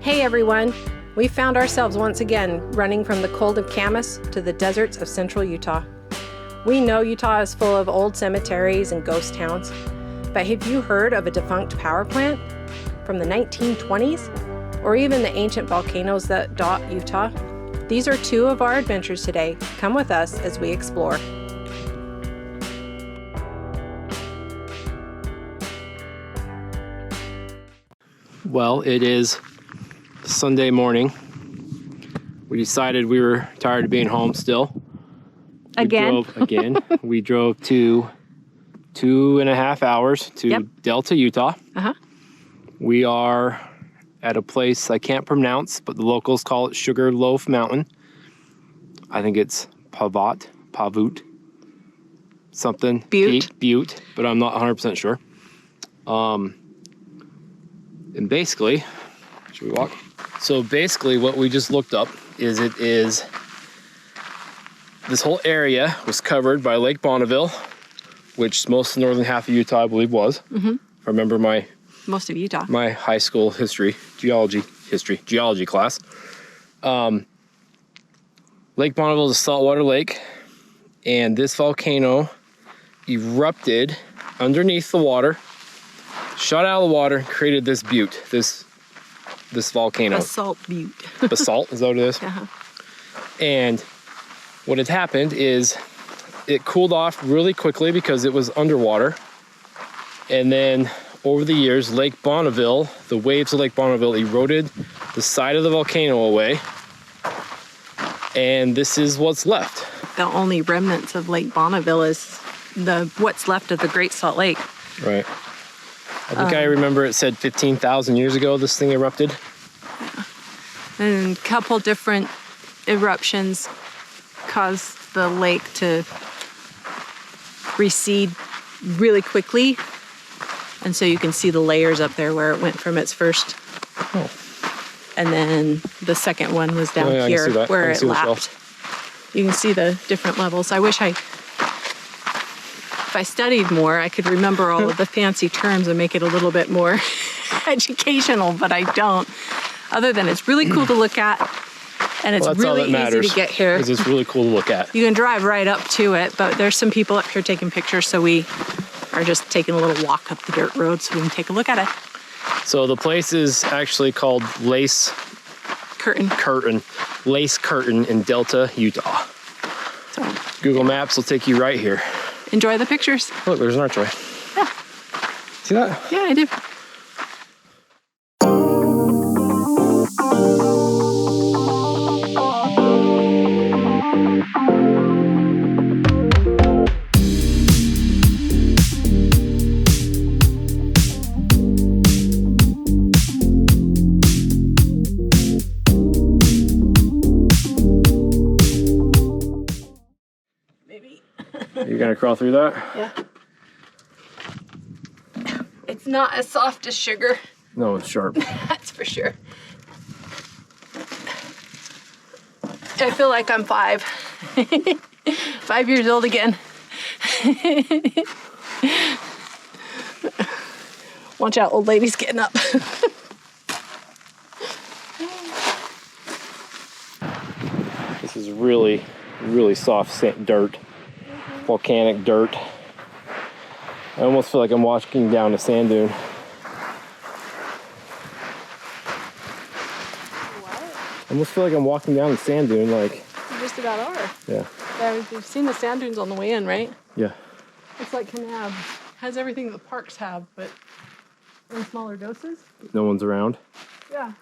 Hey everyone! We found ourselves once again running from the cold of Camas to the deserts of central Utah. We know Utah is full of old cemeteries and ghost towns, but have you heard of a defunct power plant from the 1920s? Or even the ancient volcanoes that dot Utah? These are two of our adventures today. Come with us as we explore. Well, it is Sunday morning. We decided we were tired of being home still. We drove to 2.5 hours to Delta, Utah. We are at a place I can't pronounce, but the locals call it Sugar Loaf Mountain. I think it's Pavut, something. Butte, but I'm not 100% sure. And basically, should we walk? So basically what we just looked up is this whole area was covered by Lake Bonneville, which most of the northern half of Utah, I believe, was. If I remember most of Utah. My high school geology class. Lake Bonneville is a saltwater lake, and this volcano erupted underneath the water, shot out of the water, and created this butte, this volcano. Basalt butte. Basalt, is that what it is? And what had happened is it cooled off really quickly because it was underwater. And then over the years, Lake Bonneville, the waves of Lake Bonneville eroded the side of the volcano away. And this is what's left. The only remnants of Lake Bonneville is what's left of the Great Salt Lake. Right. I think I remember it said 15,000 years ago this thing erupted. And a couple different eruptions caused the lake to recede really quickly. And so you can see the layers up there where it went from its first. And then the second one was down here where it lapped. You can see the different levels. I wish if I studied more, I could remember all of the fancy terms and make it a little bit more educational, but I don't. Other than it's really cool to look at, and it's really easy to get here. It's really cool to look at. You can drive right up to it, but there's some people up here taking pictures, so we are just taking a little walk up the dirt road so we can take a look at it. So the place is actually called Lace Curtain in Delta, Utah. So Google Maps will take you right here. Enjoy the pictures. Look, there's an archway. Yeah. See that? Yeah, I do. You're gonna crawl through that? Yeah. It's not as soft as sugar. No, it's sharp. That's for sure. I feel like I'm 5. 5 years old again. Watch out, old lady's getting up. This is really, really soft dirt. Volcanic dirt. I almost feel like I'm walking down a sand dune. What? I almost feel like I'm walking down a sand dune, like. You just about are. Yeah. You've seen the sand dunes on the way in, right? Yeah. It's like Kanab. Has everything that parks have, but in smaller doses. No one's around. Yeah.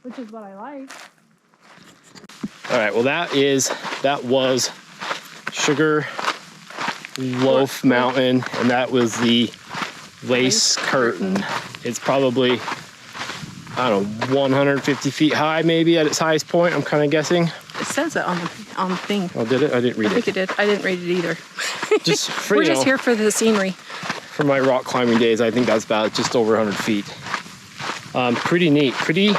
Which is what I like. All right, well that was Sugar Loaf Mountain, and that was the Lace Curtain. It's probably, I don't know, 150 feet high maybe at its highest point, I'm kind of guessing. It says it on the thing. Oh, did it? I didn't read it. I think it did. I didn't read it either. Just for, We're just here for the scenery. For my rock climbing days, I think that's about just over 100 feet. Pretty neat, pretty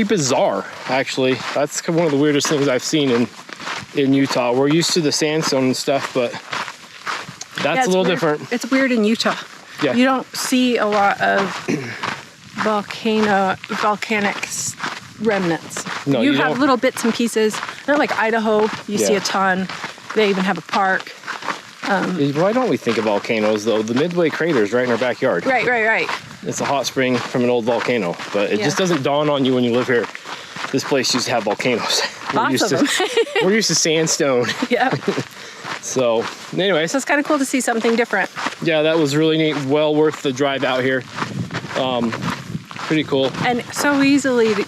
bizarre, actually. That's one of the weirdest things I've seen in Utah. We're used to the sandstone and stuff, but that's a little different. It's weird in Utah. Yeah. You don't see a lot of volcanic remnants. No, you have little bits and pieces. Not like Idaho, you see a ton. They even have a park. Why don't we think of volcanoes, though? The Midway crater is right in our backyard. Right. It's a hot spring from an old volcano, but it just doesn't dawn on you when you live here. This place used to have volcanoes. Lots of them. We're used to sandstone. Yeah. So, anyways. So it's kind of cool to see something different. Yeah, that was really neat. Well worth the drive out here. Pretty cool. And so easily to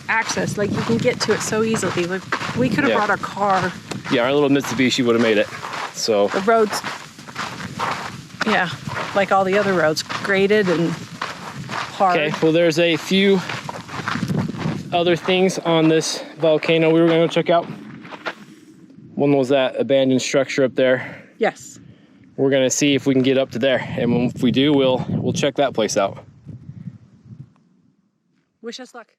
access. Like, you can get to it so easily. Like, we could have brought our car. Yeah, our little Mitsubishi would have made it. So the roads, like all the other roads, graded and hard. Okay, well, there's a few other things on this volcano we were going to check out. One was that abandoned structure up there. Yes. We're going to see if we can get up to there, and if we do, we'll check that place out. Wish us luck.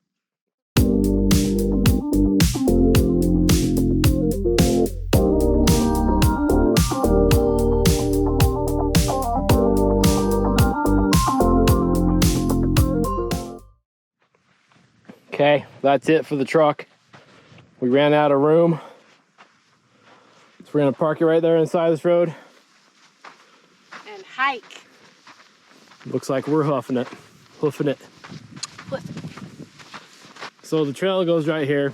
Okay, that's it for the truck. We ran out of room. So we're gonna park it right there inside this road. And hike. Looks like we're hoofing it. So the trail goes right here.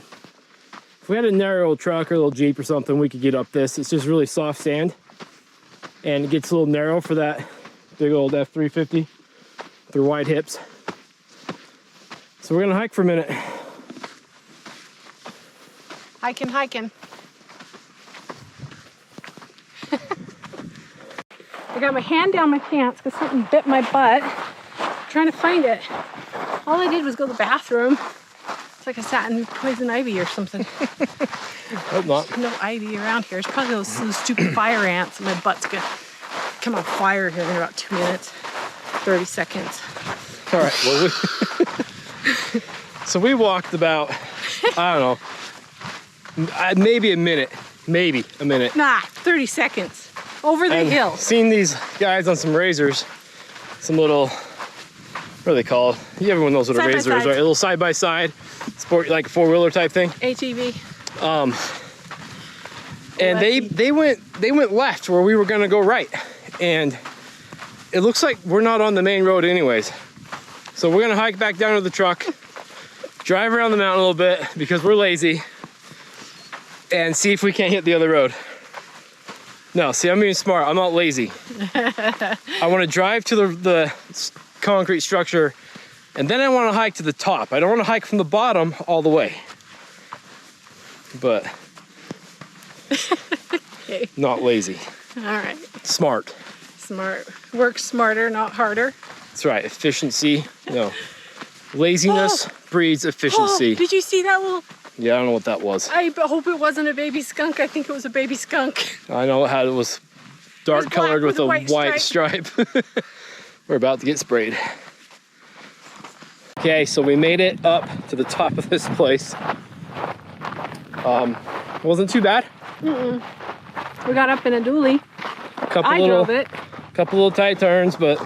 If we had a narrow truck or a little Jeep or something, we could get up this. It's just really soft sand. And it gets a little narrow for that big old F-350 with their wide hips. So we're gonna hike for a minute. Hiking. I got my hand down my pants because something bit my butt. Trying to find it. All I did was go to the bathroom. It's like I sat in poison ivy or something. Hope not. There's no ivy around here. It's probably those stupid fire ants, and my butt's gonna come on fire here in about 2 minutes, 30 seconds. All right, well, so we walked about, I don't know, maybe a minute. Nah, 30 seconds. Over the hill. Seen these guys on some razors, some little, what are they called? Everyone knows what a razor is, right? A little side-by-side, sport, like a four-wheeler type thing. ATV. And they went left where we were gonna go right. And it looks like we're not on the main road anyways. So we're gonna hike back down to the truck, drive around the mountain a little bit because we're lazy, and see if we can't hit the other road. No, see, I'm being smart. I'm not lazy. I want to drive to the concrete structure, and then I want to hike to the top. I don't want to hike from the bottom all the way. But Okay. Not lazy. All right. Smart. Work smarter, not harder. That's right. Efficiency. No. Laziness breeds efficiency. Oh, did you see that little... Yeah, I don't know what that was. I hope it wasn't a baby skunk. I think it was a baby skunk. I know it was dark colored with a white stripe. We're about to get sprayed. Okay, so we made it up to the top of this place. It wasn't too bad. We got up in a dually. I drove it. Couple little tight turns, but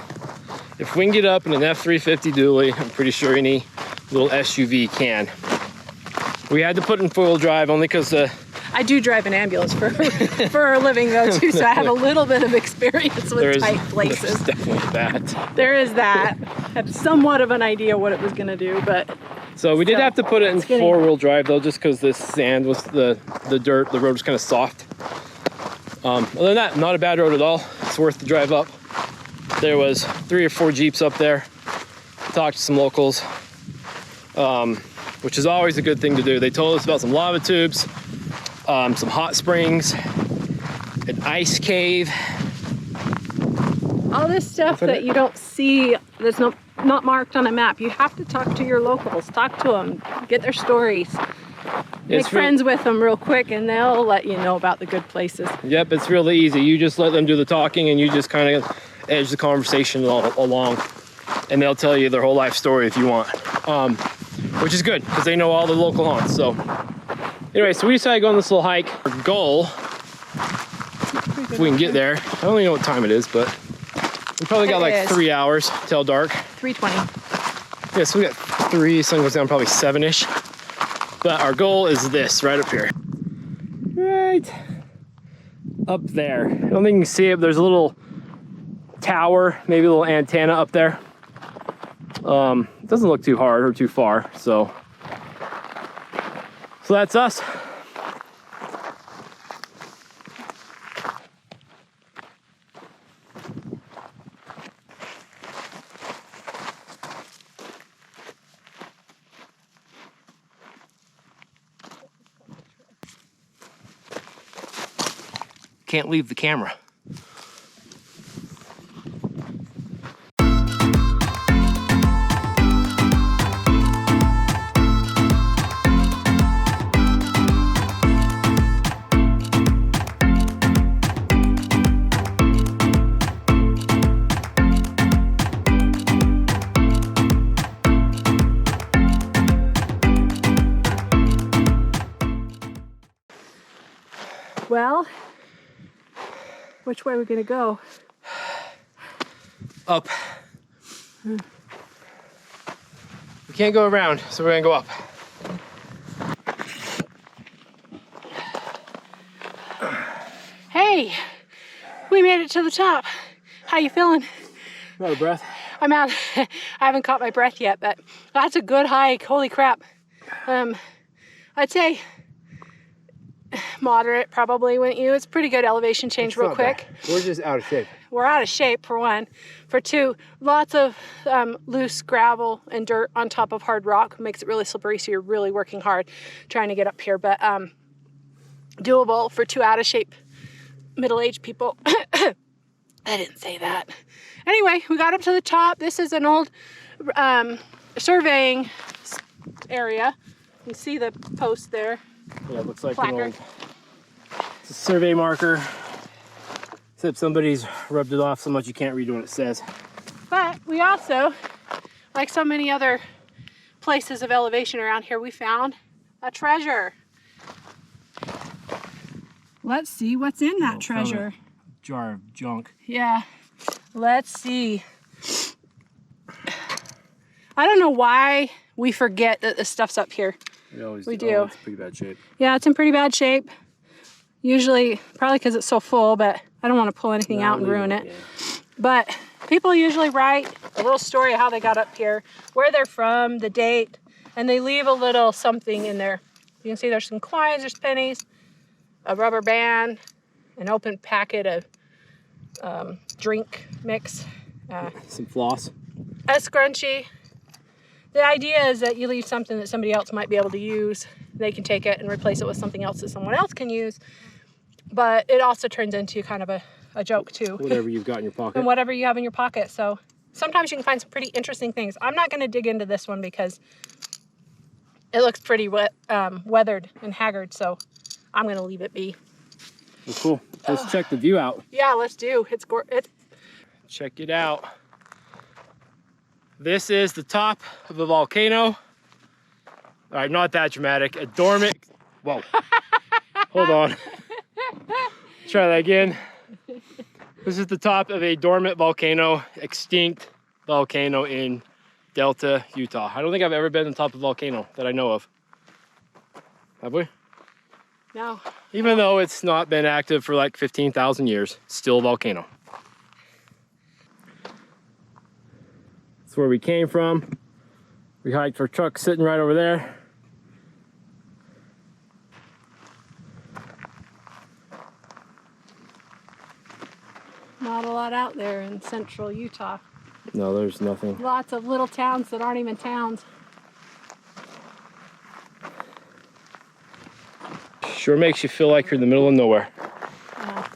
if we can get up in an F-350 dually, I'm pretty sure any little SUV can. We had to put in four-wheel drive only because I do drive an ambulance for a living though too, so I have a little bit of experience with tight places. There's definitely that. There is that. I have somewhat of an idea what it was going to do, but... So we did have to put it in four-wheel drive though, just because this sand was the dirt, the road was kind of soft. Other than that, not a bad road at all. It's worth the drive up. There was 3 or 4 Jeeps up there. Talked to some locals, which is always a good thing to do. They told us about some lava tubes, some hot springs, an ice cave. All this stuff that you don't see, that's not marked on a map. You have to talk to your locals, talk to them, get their stories. Make friends with them real quick and they'll let you know about the good places. Yep, it's really easy. You just let them do the talking and you just kind of edge the conversation along, and they'll tell you their whole life story if you want, which is good because they know all the local haunts. So anyway, so we decided to go on this little hike. Our goal, if we can get there, I don't even know what time it is, but we probably got like 3 hours till dark. 3:20. Yeah, so we got 3, sun goes down probably 7-ish. But our goal is this, right up here. Right up there. I don't think you can see it, but there's a little tower, maybe a little antenna up there. It doesn't look too hard or too far, so that's us. Can't leave the camera. Well, which way are we gonna go? Up. We can't go around, so we're gonna go up. Hey, we made it to the top. How you feeling? I'm out of breath. I'm out. I haven't caught my breath yet, but that's a good hike. Holy crap. I'd say moderate probably, wouldn't you? It's pretty good elevation change real quick. Bad. We're just out of shape. We're out of shape for one. For two, lots of loose gravel and dirt on top of hard rock makes it really slippery, so you're really working hard trying to get up here, but doable for 2 out of shape middle-aged people. I didn't say that. Anyway, we got up to the top. This is an old surveying area. You see the post there. Yeah, it looks like placard. an old, it's a survey marker, except somebody's rubbed it off so much you can't read what it says. But we also, like so many other places of elevation around here, we found a treasure. Let's see what's in that treasure. Jar of junk. Yeah, let's see. I don't know why we forget that this stuff's up here. We do. It's in pretty bad shape. Yeah, it's in pretty bad shape. Usually, probably because it's so full, but I don't want to pull anything out and ruin it. Yeah. But people usually write a little story of how they got up here, where they're from, the date, and they leave a little something in there. You can see there's some coins, there's pennies, a rubber band, an open packet of drink mix, Some floss. a scrunchie. The idea is that you leave something that somebody else might be able to use. They can take it and replace it with something else that someone else can use. But it also turns into kind of a joke too. Whatever you've got in your pocket. And whatever you have in your pocket. So sometimes you can find some pretty interesting things. I'm not going to dig into this one because it looks pretty weathered and haggard. So I'm going to leave it be. Well, cool. Let's check the view out. Yeah, let's do. Check it out. This is the top of the volcano. All right, not that dramatic. A dormant, whoa. Hold on. Try that again. This is the top of a dormant volcano, extinct volcano in Delta, Utah. I don't think I've ever been on top of a volcano that I know of. Have we? No. Even though it's not been active for like 15,000 years, it's still a volcano. That's where we came from. We hiked our truck sitting right over there. Not a lot out there in central Utah. No, there's nothing. Lots of little towns that aren't even towns. Sure makes you feel like you're in the middle of nowhere. Yeah.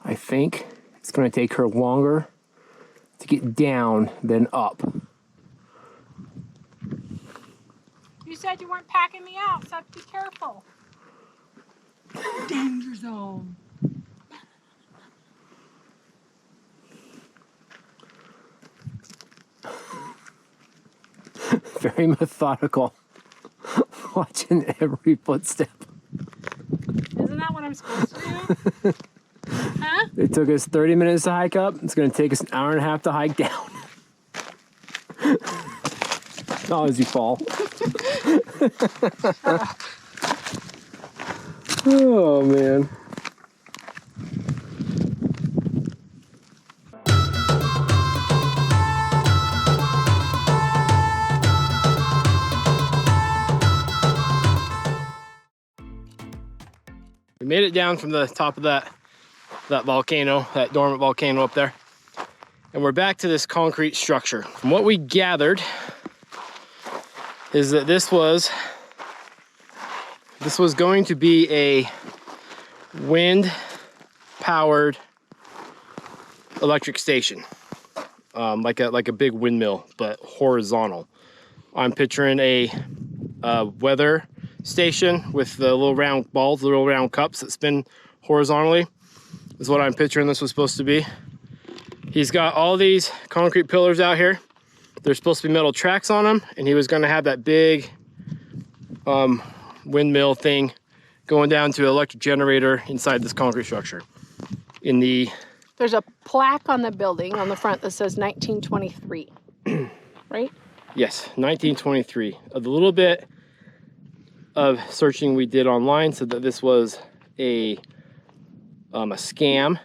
I think it's going to take her longer to get down than up. You said you weren't packing me out, so be careful. Danger zone. Very methodical. Watching every footstep. Isn't that what I'm supposed to do? Huh? It took us 30 minutes to hike up. It's going to take us an hour and a half to hike down. Not as you fall. Oh, man. We made it down from the top of that volcano, that dormant volcano up there. And we're back to this concrete structure. From what we gathered is that this was going to be a wind-powered electric station, like a big windmill, but horizontal. I'm picturing a weather station with the little round balls, the little round cups that spin horizontally. Is what I'm picturing this was supposed to be. He's got all these concrete pillars out here. There's supposed to be metal tracks on them, and he was going to have that big windmill thing going down to an electric generator inside this concrete structure. There's a plaque on the building on the front that says 1923, right? Yes, 1923. The little bit of searching we did online said that this was a scam,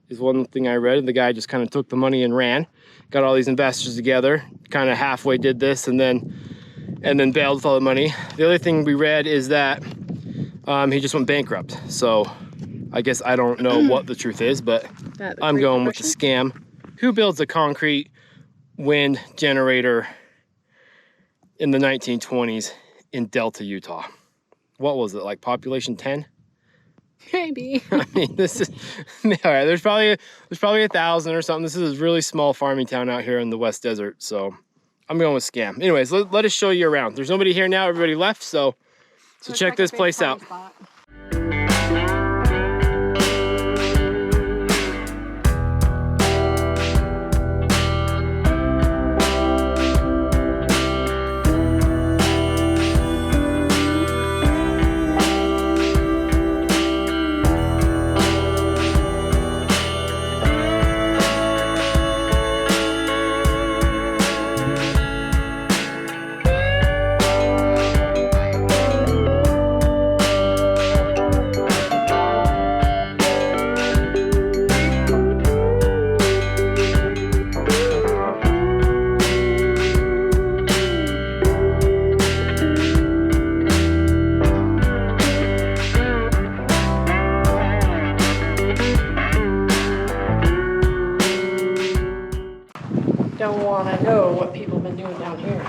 is one thing I read. The guy just kind of took the money and ran, got all these investors together, kind of halfway did this, and then bailed with all the money. The other thing we read is that he just went bankrupt. So I guess I don't know what the truth is, but I'm going with the scam. Who builds a concrete wind generator in the 1920s in Delta, Utah? What was it, like population 10? Maybe. I mean, this is all right. There's probably 1,000 or something. This is a really small farming town out here in the West Desert. So I'm going with scam. Anyways, let us show you around. There's nobody here now. Everybody left. So check this place out. Spot. Don't want to know what people have been doing down here.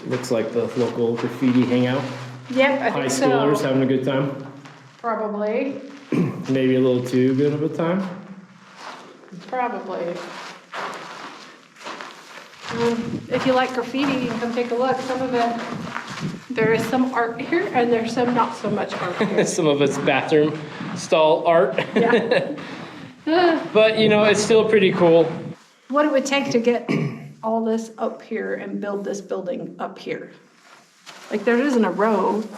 Looks like the local graffiti hangout. Yep, I High think schoolers so. having a good time. Probably. Maybe a little too good of a time. Probably. If you like graffiti, you can come take a look. Some of it, there is some art here, and there's some not so much art here. Some of it's bathroom stall art. Yeah. But, you know, it's still pretty cool. What it would take to get all this up here and build this building up here. Like, there isn't a road,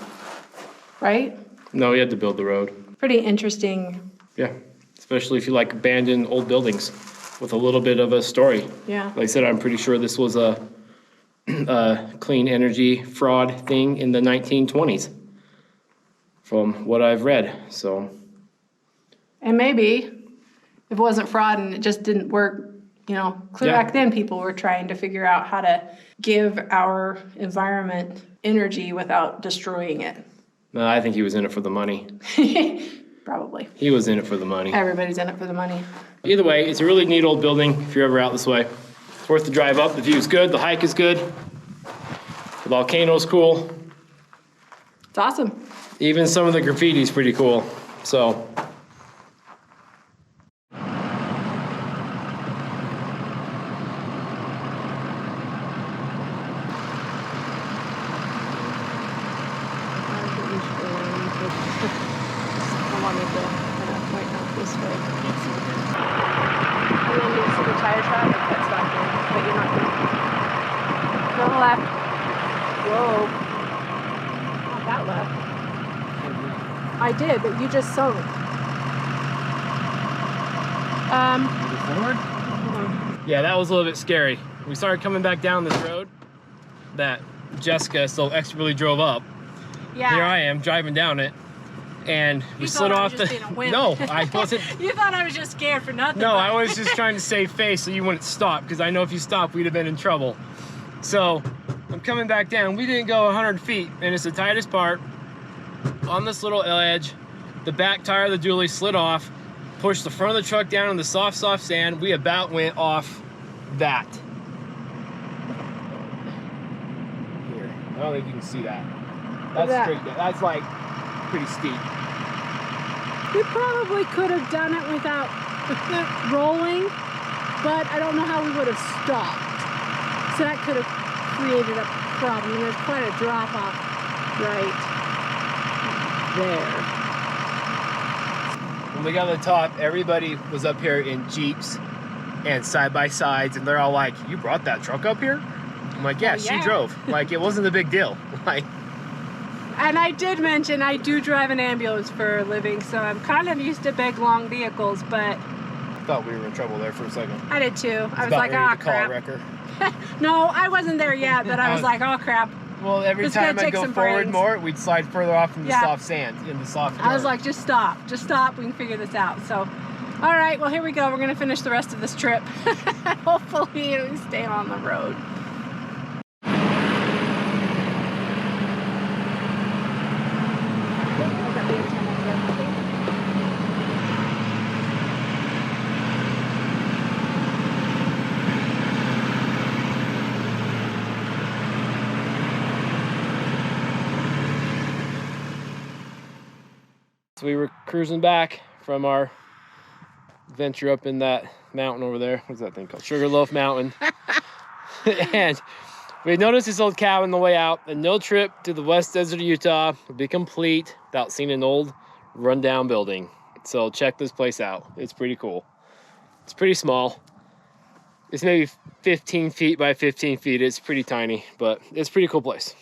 right? No, you had to build the road. Pretty interesting. Yeah, especially if you like abandoned old buildings with a little bit of a story. Yeah. Like I said, I'm pretty sure this was a clean energy fraud thing in the 1920s from what I've read, so. And maybe if it wasn't fraud and it just didn't work, you know, clear back then people were trying to figure out how to give our environment energy without destroying it. No, I think he was in it for the money. Probably. He was in it for the money. Everybody's in it for the money. Either way, it's a really neat old building if you're ever out this way. It's worth the drive up. The view is good. The hike is good. The volcano's cool. It's awesome. Even some of the graffiti's pretty cool. So. I did, but you just sunk. Yeah, that was a little bit scary. we started coming back down this road that Jessica so expertly drove up. Yeah. Here I am driving down it, and we slid off the. No, I wasn't. You thought I was just scared for nothing. No, I was just trying to save face so you wouldn't stop, because I know if you stopped, we'd have been in trouble. So I'm coming back down. We didn't go 100 feet, and it's the tightest part. On this little edge, the back tire of the dually slid off, pushed the front of the truck down in the soft sand. We about went off that. Here, I don't think you can see that. That's straight. That's like pretty steep. We probably could have done it without rolling, but I don't know how we would have stopped. So that could have created a problem. There's quite a drop off right there. When we got to the top, everybody was up here in Jeeps and side-by-sides, and they're all like, "You brought that truck up here?" I'm like, yeah, she drove. Like, it wasn't a big deal. Like, and I did mention I do drive an ambulance for a living, so I'm kind of used to big, long vehicles, but... I thought we were in trouble there for a second. I did too. I was like, oh, crap. No, I wasn't there yet, but I was like, oh, crap. Well, every time I go forward more, we'd slide further off in the soft sand, in the soft dirt. I was like, just stop. Just stop. We can figure this out. So, all right, well, here we go. We're going to finish the rest of this trip. Hopefully we stay on the road. So we were cruising back from our adventure up in that mountain over there. What's that thing called? Sugarloaf Mountain. And we noticed this old cabin on the way out, and no trip to the West Desert of Utah would be complete without seeing an old rundown building. So check this place out. It's pretty cool. It's pretty small. It's maybe 15 feet by 15 feet. It's pretty tiny, but it's a pretty cool place.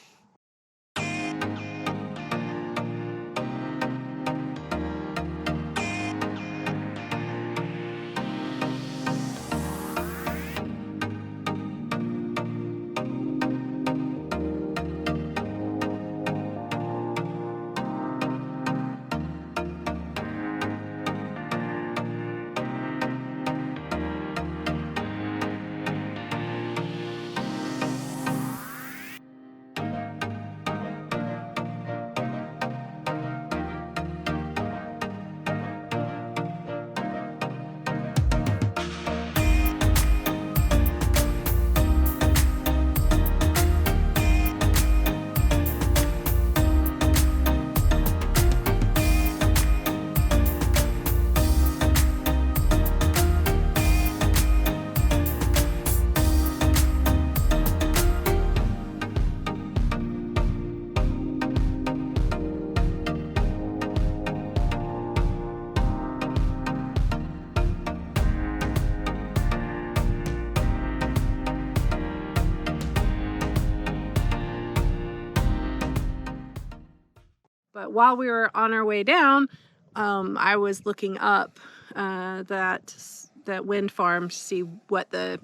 But while we were on our way down, I was looking up that wind farm to see what the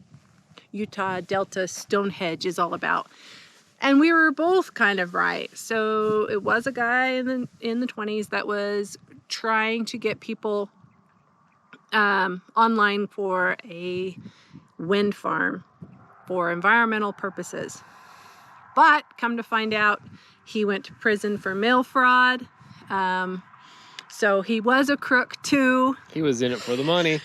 Utah Delta Stonehenge is all about. And we were both kind of right. So it was a guy in the 20s that was trying to get people online for a wind farm for environmental purposes. But come to find out, he went to prison for mail fraud. So he was a crook too. He was in it for the money.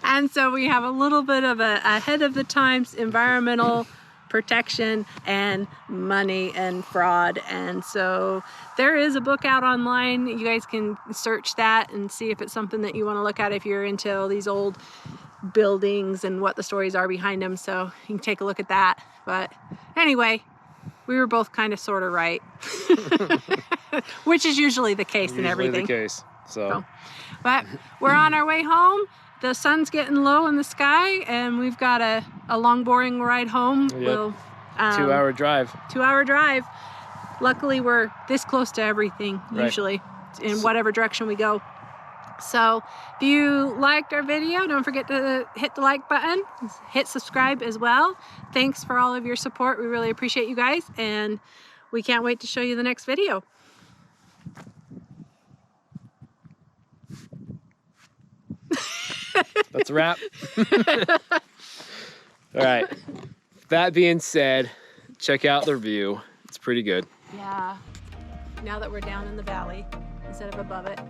And so we have a little bit of a ahead of the times environmental protection and money and fraud. And so there is a book out online. You guys can search that and see if it's something that you want to look at if you're into all these old buildings and what the stories are behind them. So you can take a look at that. But anyway, we were both kind of sort of right, which is usually the case in everything. Usually the case. So, but we're on our way home. The sun's getting low in the sky, and we've got a long, boring ride home. Yep. We'll 2-hour drive. 2-hour drive. Luckily, we're this close to everything, usually, in whatever direction we go. So if you liked our video, don't forget to hit the like button, hit subscribe as well. Thanks for all of your support. We really appreciate you guys, and we can't wait to show you the next video. That's a wrap. All right. That being said, check out the view. It's pretty good. Yeah. Now that we're down in the valley instead of above it.